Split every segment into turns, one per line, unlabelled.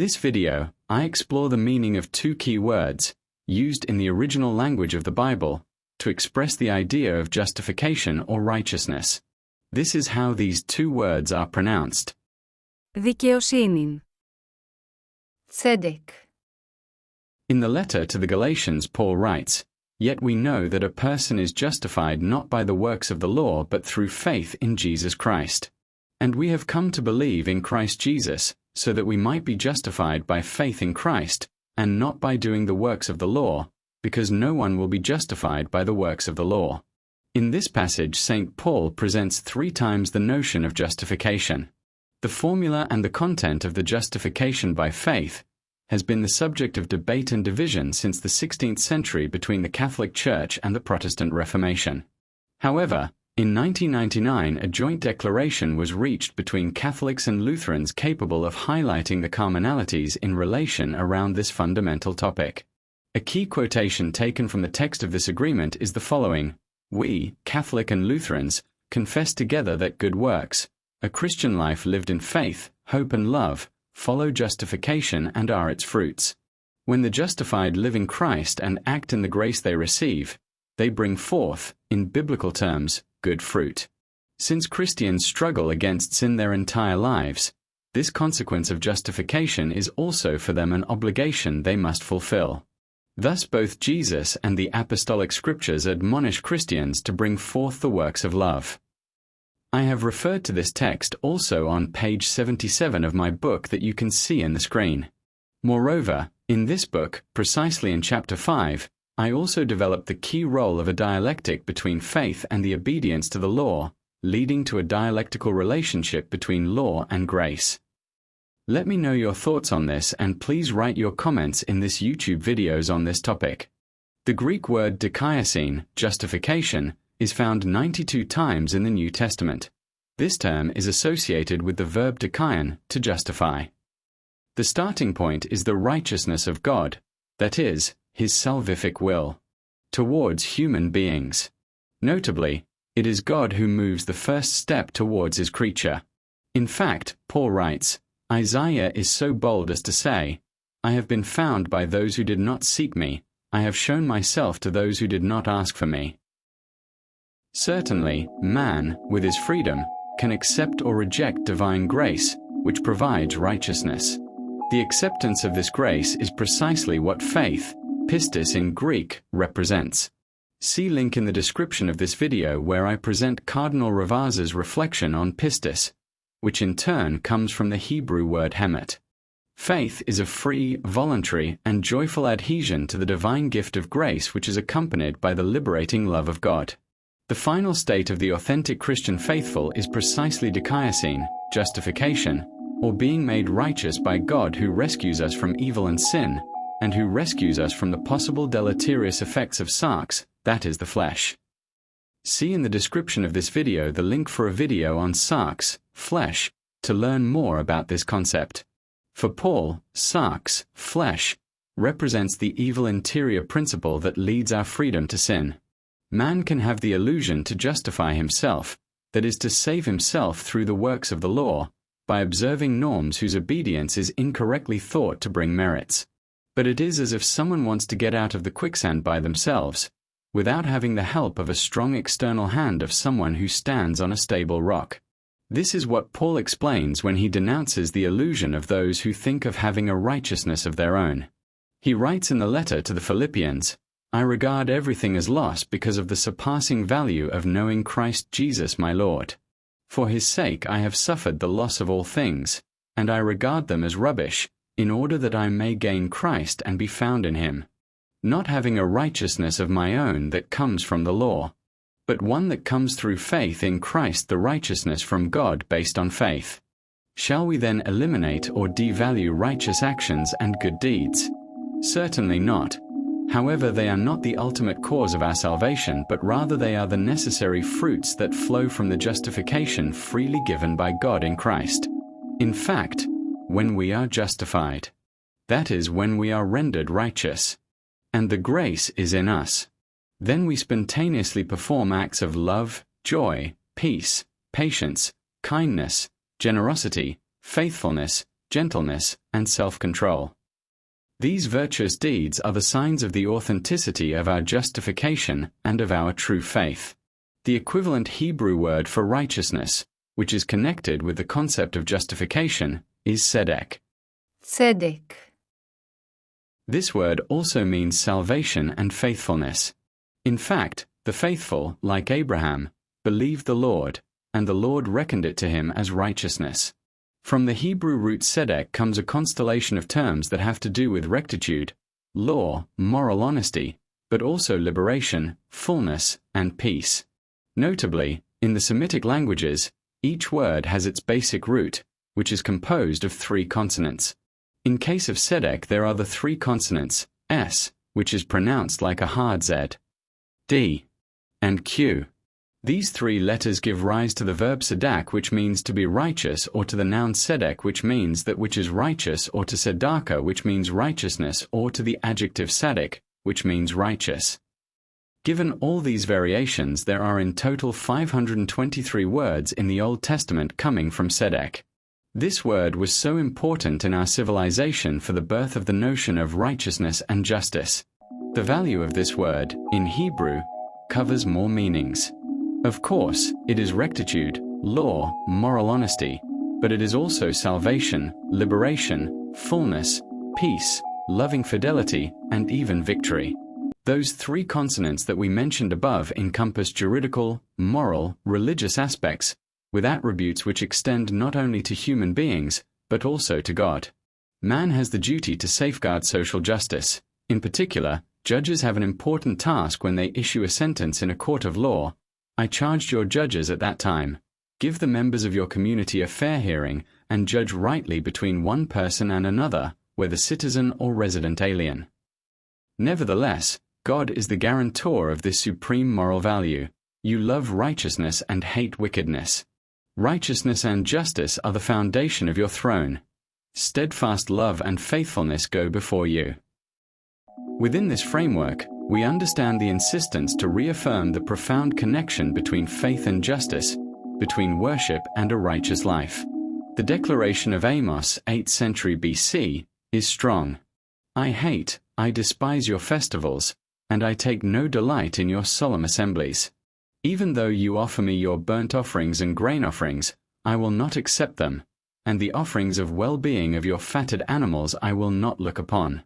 In this video, I explore the meaning of two key words, used in the original language of the Bible, to express the idea of justification or righteousness. This is how these two words are pronounced.
Δικαιοσύνην.
Sedeq.
In the letter to the Galatians, Paul writes, "Yet we know that a person is justified not by the works of the law but through faith in Jesus Christ. And we have come to believe in Christ Jesus, so that we might be justified by faith in Christ, and not by doing the works of the law, because no one will be justified by the works of the law." In this passage, St. Paul presents 3 times the notion of justification. The formula and the content of the justification by faith has been the subject of debate and division since the 16th century between the Catholic Church and the Protestant Reformation. However, in 1999 a joint declaration was reached between Catholics and Lutherans capable of highlighting the commonalities in relation around this fundamental topic. A key quotation taken from the text of this agreement is the following: "We, Catholic and Lutherans, confess together that good works, a Christian life lived in faith, hope and love, follow justification and are its fruits. When the justified live in Christ and act in the grace they receive, they bring forth, in biblical terms, good fruit. Since Christians struggle against sin their entire lives, this consequence of justification is also for them an obligation they must fulfill. Thus both Jesus and the apostolic scriptures admonish Christians to bring forth the works of love." I have referred to this text also on page 77 of my book that you can see in the screen. Moreover, in this book, precisely in chapter 5, I also developed the key role of a dialectic between faith and the obedience to the law, leading to a dialectical relationship between law and grace. Let me know your thoughts on this, and please write your comments in this YouTube videos on this topic. The Greek word Dikaiosýnê, justification, is found 92 times in the New Testament. This term is associated with the verb dikaion, to justify. The starting point is the righteousness of God, that is, His salvific will, towards human beings. Notably, it is God who moves the first step towards His creature. In fact, Paul writes, Isaiah is so bold as to say, "I have been found by those who did not seek me, I have shown myself to those who did not ask for me." Certainly, man, with his freedom, can accept or reject divine grace, which provides righteousness. The acceptance of this grace is precisely what faith, pistis in Greek, represents. See link in the description of this video where I present Cardinal Ravaz's reflection on pistis, which in turn comes from the Hebrew word hemet. Faith is a free, voluntary, and joyful adhesion to the divine gift of grace which is accompanied by the liberating love of God. The final state of the authentic Christian faithful is precisely Dikaiosýnê, justification, or being made righteous by God who rescues us from evil and sin, and who rescues us from the possible deleterious effects of sarx, that is the flesh. See in the description of this video the link for a video on sarx, flesh, to learn more about this concept. For Paul, sarx, flesh, represents the evil interior principle that leads our freedom to sin. Man can have the illusion to justify himself, that is to save himself through the works of the law, by observing norms whose obedience is incorrectly thought to bring merits. But it is as if someone wants to get out of the quicksand by themselves, without having the help of a strong external hand of someone who stands on a stable rock. This is what Paul explains when he denounces the illusion of those who think of having a righteousness of their own. He writes in the letter to the Philippians, "I regard everything as loss because of the surpassing value of knowing Christ Jesus my Lord. For His sake I have suffered the loss of all things, and I regard them as rubbish, in order that I may gain Christ and be found in Him, not having a righteousness of my own that comes from the law, but one that comes through faith in Christ, the righteousness from God based on faith." Shall we then eliminate or devalue righteous actions and good deeds? Certainly not. However, they are not the ultimate cause of our salvation, but rather they are the necessary fruits that flow from the justification freely given by God in Christ. In fact, when we are justified, that is when we are rendered righteous, and the grace is in us, then we spontaneously perform acts of love, joy, peace, patience, kindness, generosity, faithfulness, gentleness, and self-control. These virtuous deeds are the signs of the authenticity of our justification and of our true faith. The equivalent Hebrew word for righteousness, which is connected with the concept of justification, is Sedeq.
Sedeq.
This word also means salvation and faithfulness. In fact, the faithful, like Abraham, believed the Lord, and the Lord reckoned it to him as righteousness. From the Hebrew root Sedeq comes a constellation of terms that have to do with rectitude, law, moral honesty, but also liberation, fullness, and peace. Notably, in the Semitic languages, each word has its basic root, which is composed of 3 consonants. In case of Sedeq, there are the 3 consonants, S, which is pronounced like a hard Z, D, and Q. These 3 letters give rise to the verb Sedeq, which means to be righteous, or to the noun Sedeq, which means that which is righteous, or to Sedaka, which means righteousness, or to the adjective Sadik, which means righteous. Given all these variations, there are in total 523 words in the Old Testament coming from Sedeq. This word was so important in our civilization for the birth of the notion of righteousness and justice. The value of this word, in Hebrew, covers more meanings. Of course, it is rectitude, law, moral honesty, but it is also salvation, liberation, fullness, peace, loving fidelity, and even victory. Those 3 consonants that we mentioned above encompass juridical, moral, religious aspects, with attributes which extend not only to human beings, but also to God. Man has the duty to safeguard social justice. In particular, judges have an important task when they issue a sentence in a court of law. I charged your judges at that time. Give the members of your community a fair hearing, and judge rightly between one person and another, whether citizen or resident alien. Nevertheless, God is the guarantor of this supreme moral value. You love righteousness and hate wickedness. Righteousness and justice are the foundation of your throne. Steadfast love and faithfulness go before you. Within this framework, we understand the insistence to reaffirm the profound connection between faith and justice, between worship and a righteous life. The declaration of Amos, 8th century BC, is strong. I despise your festivals, and I take no delight in your solemn assemblies. Even though you offer me your burnt offerings and grain offerings, I will not accept them, and the offerings of well-being of your fatted animals I will not look upon.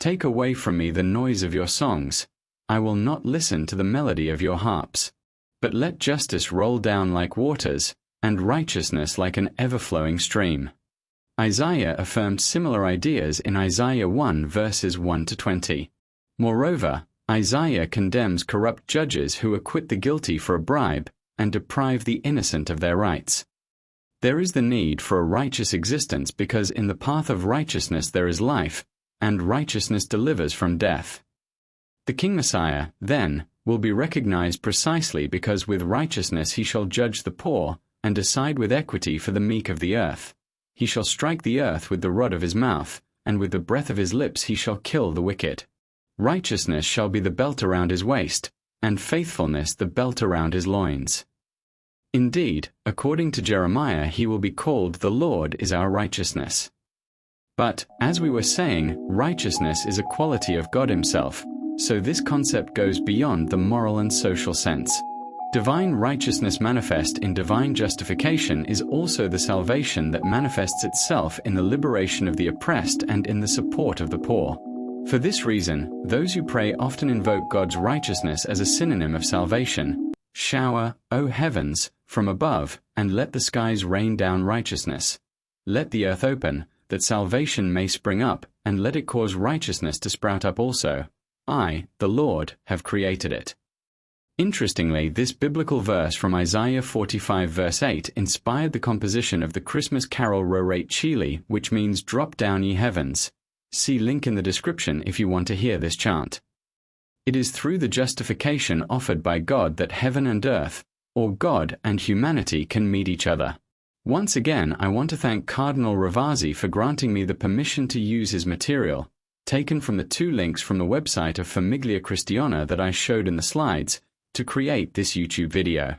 Take away from me the noise of your songs. I will not listen to the melody of your harps. But let justice roll down like waters, and righteousness like an ever-flowing stream. Isaiah affirmed similar ideas in Isaiah 1 verses 1 to 20. Moreover, Isaiah condemns corrupt judges who acquit the guilty for a bribe and deprive the innocent of their rights. There is the need for a righteous existence because in the path of righteousness there is life, and righteousness delivers from death. The King Messiah, then, will be recognized precisely because with righteousness he shall judge the poor and decide with equity for the meek of the earth. He shall strike the earth with the rod of his mouth, and with the breath of his lips he shall kill the wicked. Righteousness shall be the belt around his waist, and faithfulness the belt around his loins. Indeed, according to Jeremiah, he will be called the Lord is our righteousness. But, as we were saying, righteousness is a quality of God himself, so this concept goes beyond the moral and social sense. Divine righteousness manifest in divine justification is also the salvation that manifests itself in the liberation of the oppressed and in the support of the poor. For this reason, those who pray often invoke God's righteousness as a synonym of salvation. Shower, O heavens, from above, and let the skies rain down righteousness. Let the earth open, that salvation may spring up, and let it cause righteousness to sprout up also. I, the Lord, have created it. Interestingly, this biblical verse from Isaiah 45 verse 8 inspired the composition of the Christmas carol Rorate Chile, which means drop down ye heavens. See link in the description if you want to hear this chant. It is through the justification offered by God that heaven and earth, or God and humanity, can meet each other. Once again, I want to thank Cardinal Ravasi for granting me the permission to use his material, taken from the 2 links from the website of Famiglia Cristiana that I showed in the slides, to create this YouTube video.